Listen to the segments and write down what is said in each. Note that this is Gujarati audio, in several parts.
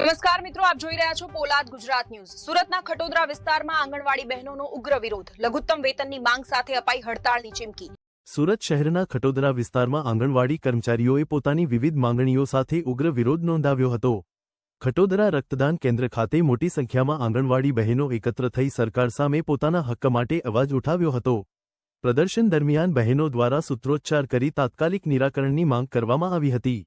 નમસ્કાર મિત્રો, આપ જોઈ રહ્યા છો પોલાદ ગુજરાત ન્યૂઝ। સુરતના ખટોદરા વિસ્તારમાં આંગણવાડી બહેનોનો ઉગ્ર વિરોધ, લઘુત્તમ વેતનની માંગ સાથે અપાઈ હડતાળની ચીમકી। સુરત શહેરના ખટોદરા વિસ્તારમાં આંગણવાડી કર્મચારીઓએ પોતાની વિવિધ માંગણીઓ સાથે ઉગ્ર વિરોધ નોંધાવ્યો હતો। ખટોદરા રક્તદાન કેન્દ્ર ખાતે મોટી સંખ્યામાં આંગણવાડી બહેનો એકત્ર થઈ સરકાર સામે પોતાના હક્ક માટે અવાજ ઉઠાવ્યો હતો। પ્રદર્શન દરમિયાન બહેનો દ્વારા સૂત્રોચ્ચાર કરી તાત્કાલિક નિરાકરણની માંગ કરવામાં આવી હતી।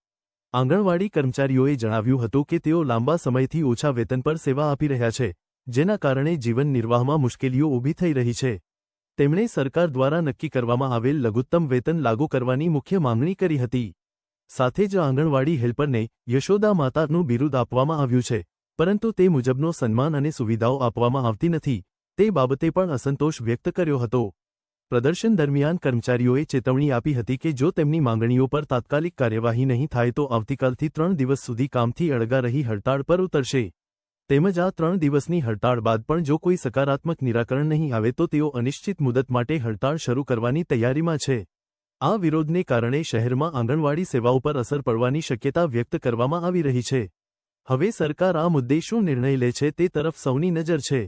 આંગણવાડી કર્મચારીઓએ જણાવ્યું હતું કે તેઓ લાંબા સમયથી ઓછા વેતન પર સેવા આપી રહ્યા છે, જેના કારણે જીવન નિર્વાહમાં મુશ્કેલીઓ ઊભી થઈ રહી છે। તેમણે સરકાર દ્વારા નક્કી કરવામાં આવેલ લઘુત્તમ વેતન લાગુ કરવાની મુખ્ય માંગણી કરી હતી। સાથે જ આંગણવાડી હેલ્પરને યશોદા માતાનું બિરુદ આપવામાં આવ્યું છે, પરંતુ તે મુજબનો સન્માન અને સુવિધાઓ આપવામાં આવતી નથી, તે બાબતે પણ અસંતોષ વ્યક્ત કર્યો હતો। પ્રદર્શન દરમિયાન કર્મચારીઓએ ચેતવણી આપી હતી કે જો તેમની માંગણીઓ પર તાત્કાલિક કાર્યવાહી નહીં થાય તો આવતીકાલથી 3 દિવસ સુધી કામથી અળગા રહી હડતાળ પર ઉતરશે। તેમજ આ 3 દિવસની હડતાળ બાદ પણ જો કોઈ સકારાત્મક નિરાકરણ નહીં આવે તો તેઓ અનિશ્ચિત મુદત માટે હડતાળ શરૂ કરવાની તૈયારીમાં છે। આ વિરોધને કારણે શહેરમાં આંગણવાડી સેવાઓ પર અસર પડવાની શક્યતા વ્યક્ત કરવામાં આવી રહી છે। હવે સરકાર આ મુદ્દે શું નિર્ણય લે છે તે તરફ સૌની નજર છે।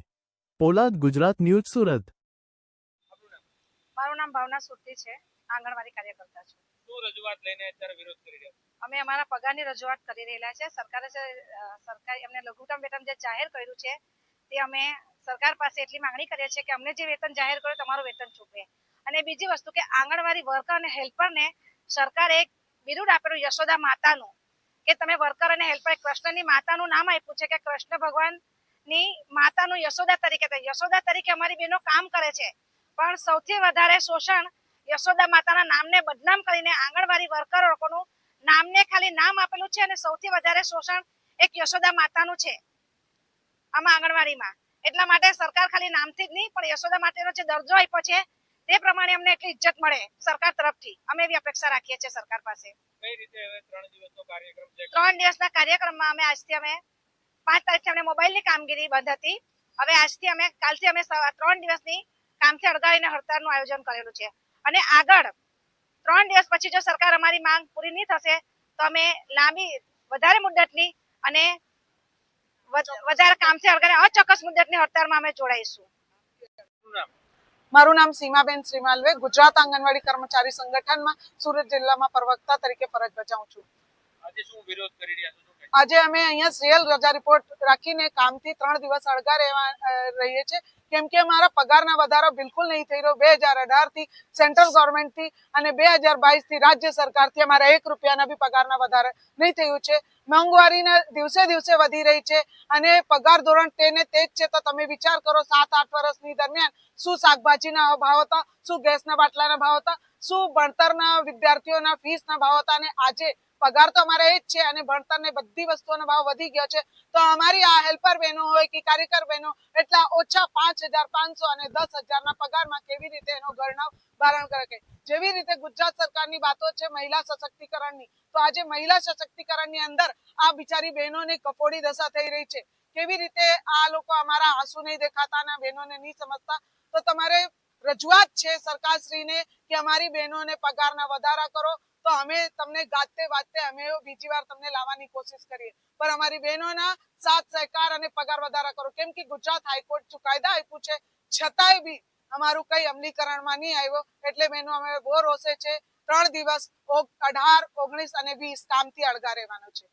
પોલાદ ગુજરાત ન્યૂઝ સુરત। મારું નામ ભાવના સુરતી છે, આંગણવાડી કાર્યકર્તા છું। શું રજૂઆત લઈને અત્યારે વિરોધ કરી રહ્યા છો? અમે અમારા પગારની રજૂઆત કરી રહેલા છે। સરકારે અમને લઘુત્તમ વેતન જે જાહેર કર્યું છે તે અમે સરકાર પાસે એટલી માંગણી કરીએ છીએ કે અમને જે વેતન જાહેર કર્યું તમારું વેતન ચૂકવે। અને બીજી વસ્તુ કે આંગણવાડી વર્કર અને હેલ્પરને સરકારે એક બિરુદ આપેલું યશોદા માતાનું, કે તમે વર્કર અને હેલ્પર કૃષ્ણની માતાનું નામ આપ્યું છે કે કૃષ્ણ ભગવાનની માતાનું યશોદા તરીકે અમારી બહેનો કામ કરે છે, પણ સૌથી વધારે શોષણ યશોદા માતાના નામને બદનામ કરીને આંગણવાડી વર્કર લોકોનું નામને ખાલી નામ આપેલું છે અને સૌથી વધારે શોષણ એક યશોદા માતાનું છે આમાં આંગણવાડીમાં। એટલા માટે સરકાર ખાલી નામથી જ નહીં પણ યશોદા માતાનો જે દરજ્જો આપ્યો છે તે પ્રમાણે અમને એટલી ઇજ્જત મળે સરકાર તરફથી, અમે એવી અપેક્ષા રાખીએ છીએ સરકાર પાસે। કઈ રીતે હવે 3 દિવસનો કાર્યક્રમ છે? 3 દિવસના કાર્યક્રમમાં અમે 5 તારીખથી અમને મોબાઈલની કામગીરી બંધ હતી। હવે કાલથી અમે 3 દિવસની કામથી અળગાવીને હડતાળનું આયોજન કરેલું છે અને આગળ 3 દિવસ પછી જો સરકાર અમારી માંગ પૂરી નહીં થશે તો અમે વધારે મુદ્દતની અને વધારે કામથી અળગાવીને અચોક્કસ મુદ્દતની હડતાળમાં અમે જોડાઈશું। મારું નામ સીમાબેન શ્રીમાલવે, ગુજરાત આંગણવાડી કર્મચારી સંગઠનમાં સુરત જિલ્લામાં પ્રવક્તા તરીકે ફરજ બજાવું છું। આજે શું વિરોધ કરી રહ્યા છો? આજે અમે અહીંયા સીએલ રજા રિપોર્ટ રાખીને કામથી 3 દિવસ અળગા રહીએ છીએ, કેમ કે અમારા પગારના વધારો બિલકુલ નહીં થઈ રહ્યો। 2018 થી સેન્ટ્રલ ગવર્મેન્ટથી અને 2022 થી રાજ્ય સરકારથી અમારા 1 રૂપિયાના બી પગારના વધારે નહીં થયું છે। મોંઘવારીના દિવસે દિવસે વધી રહી છે અને પગાર ધોરણ તે જ છે, તો તમે વિચાર કરો 7-8 વર્ષની દરમિયાન શું શાકભાજીના ભાવ હતા, શું ગેસના બાટલાના ભાવ હતા, શું ભણતરના વિદ્યાર્થીઓના ફીસના ભાવ હતા, અને આજે પગાર તો અમારે એ જ છે અને ભણતરને બધી વસ્તુઓનો ભાવ વધી ગયો છે। તો અમારી આ હેલ્પર બહેનો હોય કે કાર્યકર બહેનો એટલા ઓછા 5,500 અને 10,000ના પગારમાં કેવી રીતે એનો ઘરનો ભારણ કરે? જેવી રીતે ગુજરાત સરકારની વાતો છે મહિલા સશક્તિકરણની, તો આજે મહિલા સશક્તિકરણની અંદર આ બિચારી બહેનોની કફોડી દશા થઈ રહી છે। કેવી રીતે આ લોકો અમારા આંસુ નહીં દેખાતા અને બહેનોને નહીં સમજતા? તો તમારે રજૂઆત છે સરકારશ્રીને કે અમારી બહેનોને પગારના વધારા કરો, તો અમે તમને ગાતે વાતે અમે બીજી વાર તમને લાવવાની કોશિશ કરીએ, પણ અમારી બહેનોના સાથ સહકાર અને પગાર વધારા કરો, કેમ કે ગુજરાત હાઈકોર્ટ ચુકાદા આપ્યું છે છતાંય બી અમારું કઈ અમલીકરણમાં નહીં આવ્યો। એટલે બહેનો અમે બહુ રોષે છે। 3 દિવસ 18, 19 અને 20 કામથી અળગા રહેવાનું છે।